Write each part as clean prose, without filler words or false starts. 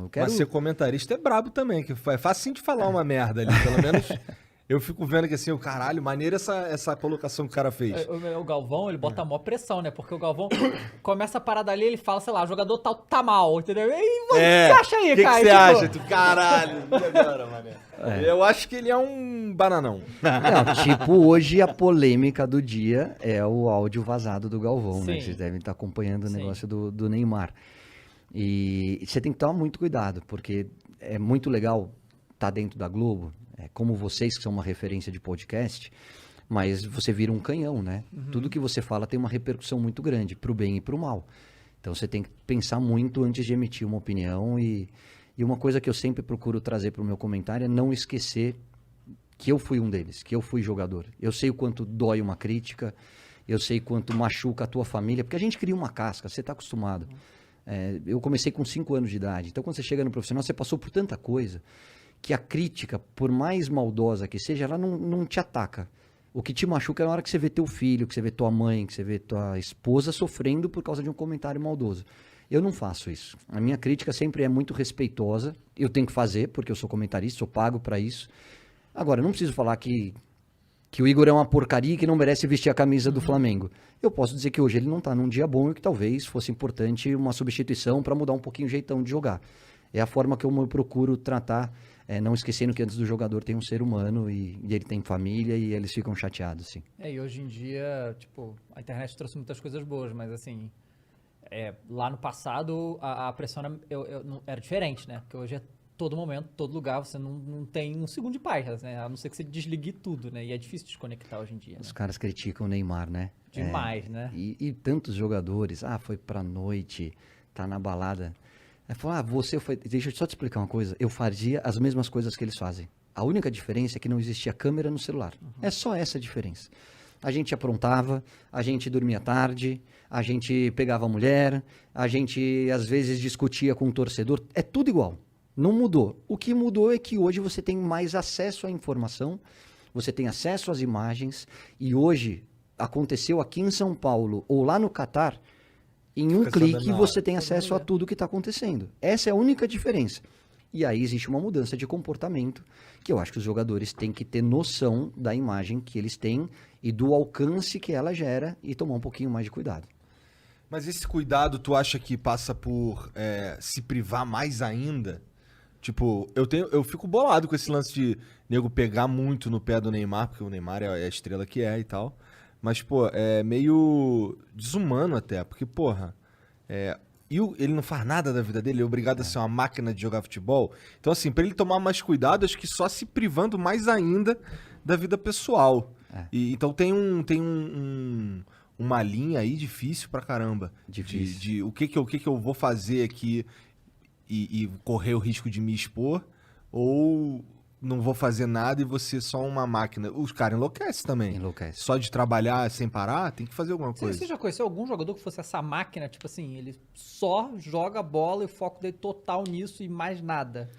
quero... Mas ser comentarista é brabo também, que é fácil de falar uma merda ali, pelo menos... Eu fico vendo que assim, o caralho, maneira essa colocação que o cara fez. O Galvão, ele bota a maior pressão, né? Porque o Galvão começa a parada ali, ele fala, sei lá, jogador tal tá mal, entendeu? E aí, o que você acha aí, que cara? O que você acha? Tu, caralho, e agora, mané? Eu acho que ele é um bananão. Não, tipo, hoje a polêmica do dia é o áudio vazado do Galvão, né? Sim. Vocês devem estar acompanhando o Sim. negócio do Neymar. E você tem que tomar muito cuidado, porque é muito legal estar dentro da Globo, como vocês que são uma referência de podcast, mas você vira um canhão, né? Tudo que você fala tem uma repercussão muito grande, pro bem e pro mal. Então você tem que pensar muito antes de emitir uma opinião e uma coisa que eu sempre procuro trazer pro meu comentário é não esquecer que eu fui um deles, que eu fui jogador. Eu sei o quanto dói uma crítica, eu sei quanto machuca a tua família, porque a gente cria uma casca, você está acostumado. Eu comecei com 5 anos de idade, então quando você chega no profissional, você passou por tanta coisa que a crítica, por mais maldosa que seja, ela não te ataca. O que te machuca é na hora que você vê teu filho, que você vê tua mãe, que você vê tua esposa sofrendo por causa de um comentário maldoso. Eu não faço isso. A minha crítica sempre é muito respeitosa. Eu tenho que fazer, porque eu sou comentarista, sou pago para isso. Agora, eu não preciso falar que o Igor é uma porcaria e que não merece vestir a camisa do Flamengo. Eu posso dizer que hoje ele não está num dia bom e que talvez fosse importante uma substituição para mudar um pouquinho o jeitão de jogar. É a forma que eu procuro tratar, não esquecendo que antes do jogador tem um ser humano e ele tem família e eles ficam chateados, sim. E hoje em dia, tipo, a internet trouxe muitas coisas boas, mas assim, lá no passado a pressão era diferente, né? Porque hoje é todo momento, todo lugar, você não tem um segundo de paz, né? A não ser que você desligue tudo, né? E é difícil desconectar hoje em dia. Os caras criticam o Neymar, né? Demais, né? E tantos jogadores, foi pra noite, tá na balada. Fala, você foi... Deixa eu só te explicar uma coisa. Eu fazia as mesmas coisas que eles fazem. A única diferença é que não existia câmera no celular. É só essa a diferença. A gente aprontava, a gente dormia tarde, a gente pegava a mulher, a gente às vezes discutia com o torcedor. É tudo igual. Não mudou. O que mudou é que hoje você tem mais acesso à informação, você tem acesso às imagens, e hoje aconteceu aqui em São Paulo ou lá no Catar, em um clique você tem acesso a tudo que está acontecendo. Essa é a única diferença. E aí existe uma mudança de comportamento que eu acho que os jogadores têm que ter noção da imagem que eles têm e do alcance que ela gera e tomar um pouquinho mais de cuidado. Mas esse cuidado tu acha que passa por se privar mais ainda? Tipo, eu fico bolado com esse lance de nego pegar muito no pé do Neymar, porque o Neymar é a estrela que é e tal. Mas, pô, é meio desumano até, porque, porra, ele não faz nada da vida dele, ele é obrigado a ser uma máquina de jogar futebol. Então, assim, pra ele tomar mais cuidado, acho que só se privando mais ainda da vida pessoal. Então tem uma linha aí difícil pra caramba. Difícil. De o que eu vou fazer aqui e correr o risco de me expor, ou não vou fazer nada e vou ser só uma máquina. Os caras enlouquecem também. Enlouquece. Só de trabalhar sem parar, tem que fazer alguma coisa. Você já conheceu algum jogador que fosse essa máquina, tipo assim, ele só joga bola e o foco dele total nisso e mais nada?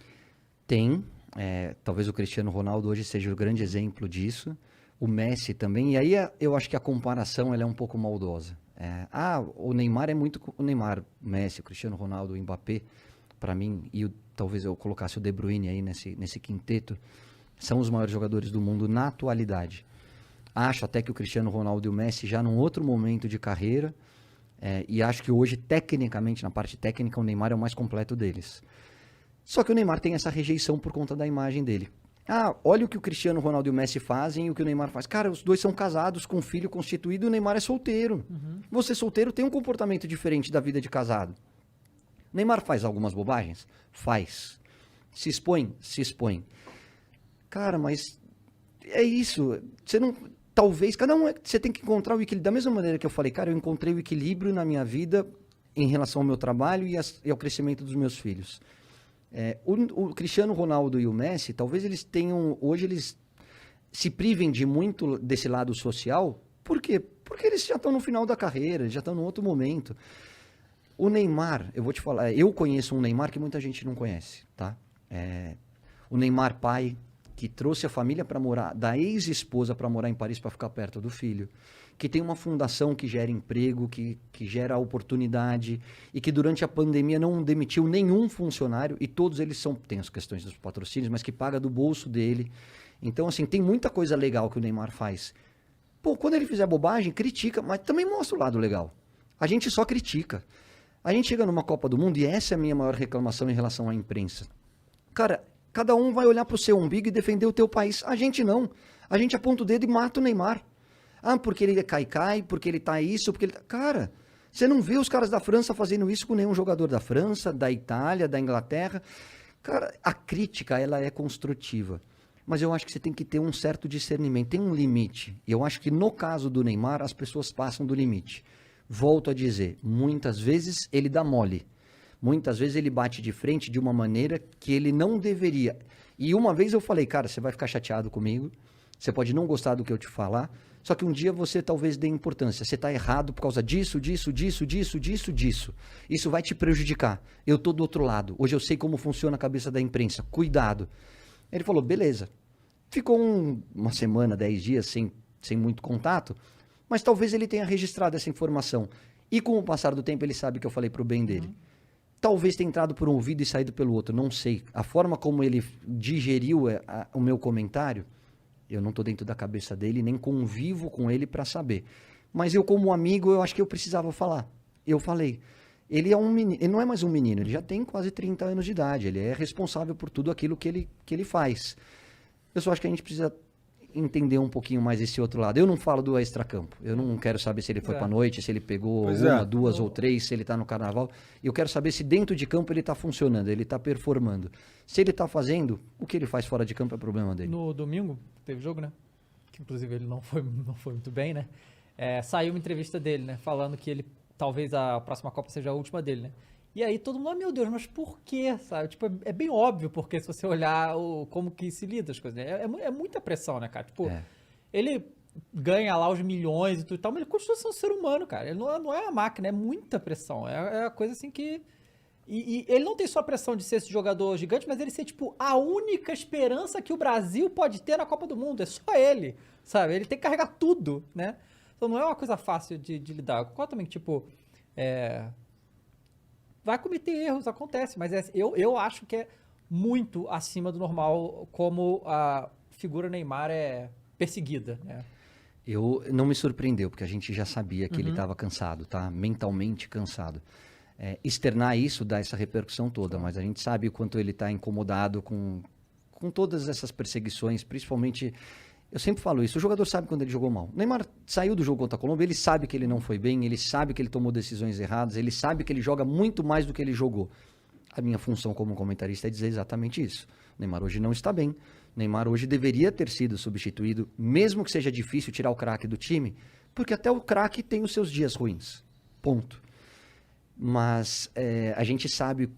Tem. Talvez o Cristiano Ronaldo hoje seja o grande exemplo disso. O Messi também. E aí eu acho que a comparação ela é um pouco maldosa. O Neymar é muito... O Neymar, o Messi, o Cristiano Ronaldo, o Mbappé, para mim, e talvez eu colocasse o De Bruyne aí nesse quinteto, são os maiores jogadores do mundo na atualidade. Acho até que o Cristiano Ronaldo e o Messi já num outro momento de carreira, e acho que hoje, tecnicamente, na parte técnica, o Neymar é o mais completo deles. Só que o Neymar tem essa rejeição por conta da imagem dele. Olha o que o Cristiano Ronaldo e o Messi fazem e o que o Neymar faz. Cara, os dois são casados, com um filho constituído, e o Neymar é solteiro. Você solteiro tem um comportamento diferente da vida de casado. O Neymar faz algumas bobagens? Faz. Se expõe? Se expõe. Cara, mas é isso. Você não... Talvez... Cada um... Você tem que encontrar o equilíbrio. Da mesma maneira que eu falei, cara, eu encontrei o equilíbrio na minha vida em relação ao meu trabalho e ao crescimento dos meus filhos. O Cristiano Ronaldo e o Messi, talvez eles tenham... Hoje eles se privem de muito desse lado social. Por quê? Porque eles já estão no final da carreira, já estão num outro momento. O Neymar, eu vou te falar, eu conheço um Neymar que muita gente não conhece, tá? O Neymar pai, que trouxe a família para morar, da ex-esposa para morar em Paris para ficar perto do filho, que tem uma fundação que gera emprego, que gera oportunidade e que durante a pandemia não demitiu nenhum funcionário e todos eles tem as questões dos patrocínios, mas que paga do bolso dele. Então, assim, tem muita coisa legal que o Neymar faz. Pô, quando ele fizer bobagem, critica, mas também mostra o lado legal. A gente só critica. A gente chega numa Copa do Mundo e essa é a minha maior reclamação em relação à imprensa. Cara, cada um vai olhar pro seu umbigo e defender o teu país. A gente não. A gente aponta o dedo e mata o Neymar. Ah, porque ele é cai-cai, porque ele tá isso, porque ele tá... Cara, você não vê os caras da França fazendo isso com nenhum jogador da França, da Itália, da Inglaterra. Cara, a crítica, ela é construtiva. Mas eu acho que você tem que ter um certo discernimento, tem um limite. E eu acho que no caso do Neymar, as pessoas passam do limite. Volto a dizer, muitas vezes ele dá mole. Muitas vezes ele bate de frente de uma maneira que ele não deveria. E uma vez eu falei, cara, você vai ficar chateado comigo, você pode não gostar do que eu te falar, só que um dia você talvez dê importância. Você está errado por causa disso. Isso vai te prejudicar. Eu estou do outro lado. Hoje eu sei como funciona a cabeça da imprensa. Cuidado. Ele falou, beleza. Ficou uma semana, 10 dias sem muito contato, mas talvez ele tenha registrado essa informação. E com o passar do tempo ele sabe que eu falei para o bem dele. Talvez tenha entrado por um ouvido e saído pelo outro, não sei. A forma como ele digeriu o meu comentário, eu não estou dentro da cabeça dele, nem convivo com ele para saber. Mas eu, como amigo, eu acho que eu precisava falar. Eu falei. Ele é um menino, ele não é mais um menino, ele já tem quase 30 anos de idade, ele é responsável por tudo aquilo que ele faz. Eu só acho que a gente precisa entender um pouquinho mais esse outro lado. Eu não falo do extracampo, eu não quero saber se ele foi pra noite, se ele pegou duas ou três, se ele tá no carnaval. Eu quero saber se dentro de campo ele tá funcionando, ele tá performando. Se ele tá fazendo, o que ele faz fora de campo é problema dele. No domingo, teve jogo, né? Que inclusive ele não foi muito bem, né? Saiu uma entrevista dele, né? Falando que ele talvez a próxima Copa seja a última dele, né? E aí todo mundo, meu Deus, mas por quê, sabe? Tipo, é bem óbvio, porque se você olhar como que se lida as coisas, né? É muita pressão, né, cara? Tipo, ele ganha lá os milhões e tudo e tal, mas ele continua sendo um ser humano, cara. Ele não é uma máquina, é muita pressão. É a coisa assim que... E ele não tem só a pressão de ser esse jogador gigante, mas ele ser, tipo, a única esperança que o Brasil pode ter na Copa do Mundo. É só ele, sabe? Ele tem que carregar tudo, né? Então não é uma coisa fácil de lidar. Eu concordo também que, tipo, vai cometer erros, acontece, mas eu acho que é muito acima do normal como a figura Neymar é perseguida, né? Não me surpreendeu, porque a gente já sabia que ele estava cansado, tá? Mentalmente cansado. Externar isso dá essa repercussão toda, mas a gente sabe o quanto ele está incomodado com todas essas perseguições, principalmente... Eu sempre falo isso, o jogador sabe quando ele jogou mal. O Neymar saiu do jogo contra a Colômbia, ele sabe que ele não foi bem, ele sabe que ele tomou decisões erradas, ele sabe que ele joga muito mais do que ele jogou. A minha função como comentarista é dizer exatamente isso. O Neymar hoje não está bem. O Neymar hoje deveria ter sido substituído, mesmo que seja difícil tirar o craque do time, porque até o craque tem os seus dias ruins. Ponto. Mas a gente sabe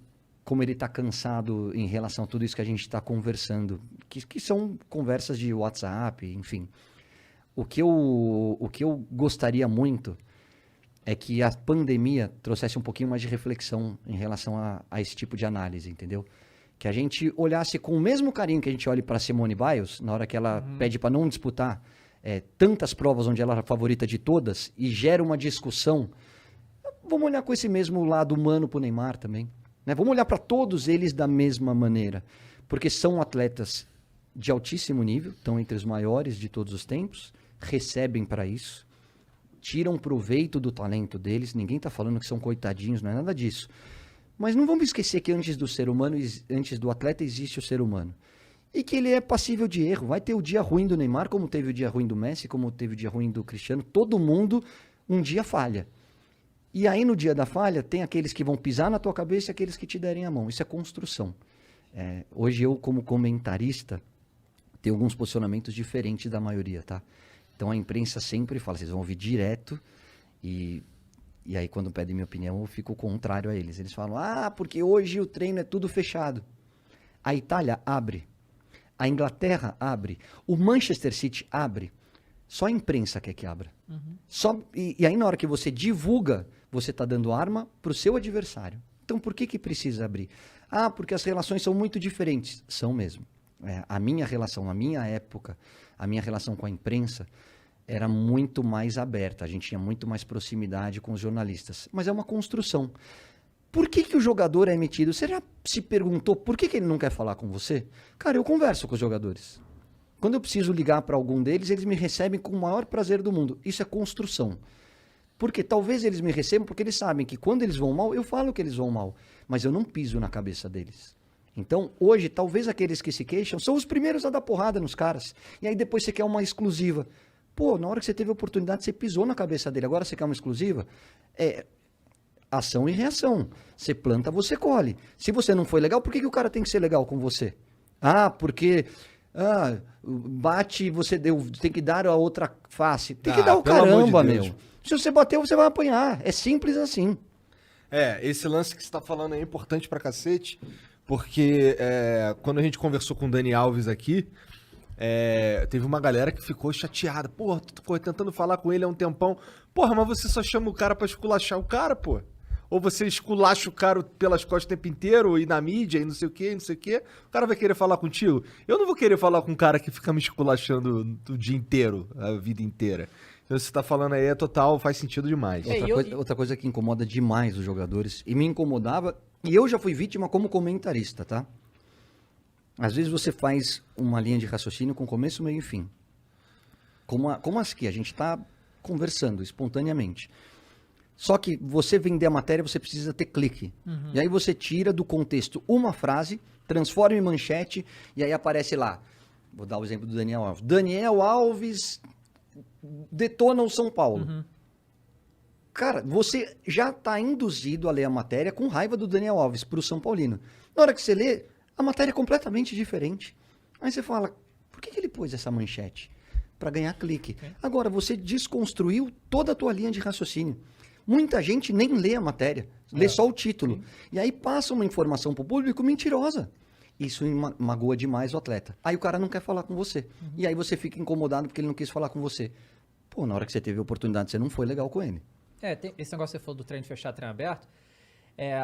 como ele está cansado em relação a tudo isso que a gente está conversando, que são conversas de WhatsApp, enfim. O que eu gostaria muito é que a pandemia trouxesse um pouquinho mais de reflexão em relação a esse tipo de análise, entendeu? Que a gente olhasse com o mesmo carinho que a gente olha para Simone Biles, na hora que ela pede para não disputar tantas provas onde ela é a favorita de todas e gera uma discussão. Vamos olhar com esse mesmo lado humano para o Neymar também. Né? Vamos olhar para todos eles da mesma maneira, porque são atletas de altíssimo nível, estão entre os maiores de todos os tempos, recebem para isso, tiram proveito do talento deles, ninguém está falando que são coitadinhos, não é nada disso. Mas não vamos esquecer que antes do ser humano, antes do atleta existe o ser humano. E que ele é passível de erro. Vai ter o dia ruim do Neymar, como teve o dia ruim do Messi, como teve o dia ruim do Cristiano. Todo mundo um dia falha. E aí, no dia da falha, tem aqueles que vão pisar na tua cabeça e aqueles que te derem a mão. Isso é construção. Hoje, eu, como comentarista, tenho alguns posicionamentos diferentes da maioria, tá? Então, a imprensa sempre fala, vocês vão ouvir direto e aí, quando pedem minha opinião, eu fico contrário a eles. Eles falam, porque hoje o treino é tudo fechado. A Itália abre. A Inglaterra abre. O Manchester City abre. Só a imprensa quer que abra. E aí, na hora que você divulga, você está dando arma para o seu adversário. Então, por que precisa abrir? Porque as relações são muito diferentes. São mesmo. A minha relação, na minha época, a minha relação com a imprensa era muito mais aberta. A gente tinha muito mais proximidade com os jornalistas. Mas é uma construção. Por que, que o jogador é emitido? Você já se perguntou por que, que ele não quer falar com você? Cara, eu converso com os jogadores. Quando eu preciso ligar para algum deles, eles me recebem com o maior prazer do mundo. Isso é construção. Porque talvez eles me recebam porque eles sabem que quando eles vão mal, eu falo que eles vão mal. Mas eu não piso na cabeça deles. Então, hoje, talvez aqueles que se queixam são os primeiros a dar porrada nos caras. E aí depois você quer uma exclusiva. Pô, na hora que você teve a oportunidade, você pisou na cabeça dele. Agora você quer uma exclusiva? É ação e reação. Você planta, você colhe. Se você não foi legal, por que, que o cara tem que ser legal com você? Ah, porque... bate, você tem que dar a outra face. Tem que dar o pelo amor de caramba, Deus. meu. Se você bateu, você vai apanhar. É simples assim. Esse lance que você tá falando aí é importante pra cacete, porque quando a gente conversou com o Dani Alves aqui, teve uma galera que ficou chateada. Porra, tu ficou tentando falar com ele há um tempão. Porra, mas você só chama o cara pra esculachar o cara, pô. Ou você esculacha o cara pelas costas o tempo inteiro, e na mídia, e não sei o quê, não sei o quê. O cara vai querer falar contigo? Eu não vou querer falar com um cara que fica me esculachando o dia inteiro, a vida inteira. Então, você tá falando aí, total, faz sentido demais. Outra coisa que incomoda demais os jogadores, e me incomodava, e eu já fui vítima como comentarista, tá? Às vezes você faz uma linha de raciocínio com começo, meio e fim. Como as que a gente tá conversando espontaneamente. Só que você vender a matéria, você precisa ter clique. E aí você tira do contexto uma frase, transforma em manchete, e aí aparece lá. Vou dar o exemplo do Daniel Alves. Daniel Alves detona o São Paulo. Cara, você já está induzido a ler a matéria com raiva do Daniel Alves para o São Paulino. Na hora que você lê, a matéria é completamente diferente. Aí você fala, por que ele pôs essa manchete? Para ganhar clique. Agora, você desconstruiu toda a tua linha de raciocínio. Muita gente nem lê a matéria, lê só o título. Sim. E aí passa uma informação para o público mentirosa. Isso magoa demais o atleta. Aí o cara não quer falar com você. E aí você fica incomodado porque ele não quis falar com você. Pô, na hora que você teve a oportunidade, você não foi legal com ele. Esse negócio que você falou do treino fechado, treino aberto,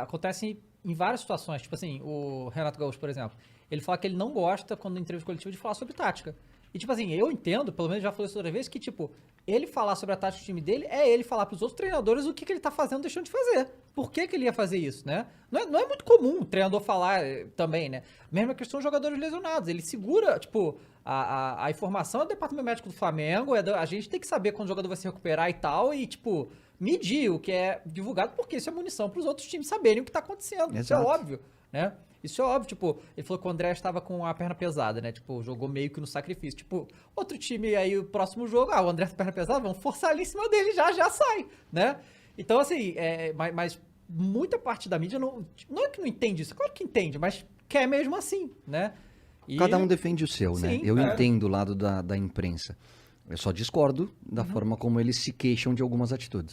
acontece em várias situações. Tipo assim, o Renato Gaúcho, por exemplo, ele fala que ele não gosta, quando em entrevista coletiva, de falar sobre tática. E, tipo assim, eu entendo, pelo menos já falei isso outra vez, que, tipo, ele falar sobre a tática do time dele é ele falar pros outros treinadores o que ele tá fazendo, deixando de fazer. Por que ele ia fazer isso, né? Não é muito comum o treinador falar também, né? Mesma questão dos jogadores lesionados. Ele segura, tipo, a informação é do departamento médico do Flamengo, a gente tem que saber quando o jogador vai se recuperar e tal, e, tipo, medir o que é divulgado, porque isso é munição pros outros times saberem o que tá acontecendo. Exato. Isso é óbvio, né? Isso é óbvio, tipo, ele falou que o André estava com a perna pesada, né? Tipo, jogou meio que no sacrifício. Tipo, outro time aí, o próximo jogo, o André com a perna pesada, vamos forçar ali em cima dele, já sai, né? Então, assim, mas muita parte da mídia não é que não entende isso, claro que entende, mas quer mesmo assim, né? Cada um defende o seu, né? Sim, Eu entendo o lado da imprensa. Eu só discordo da forma como eles se queixam de algumas atitudes.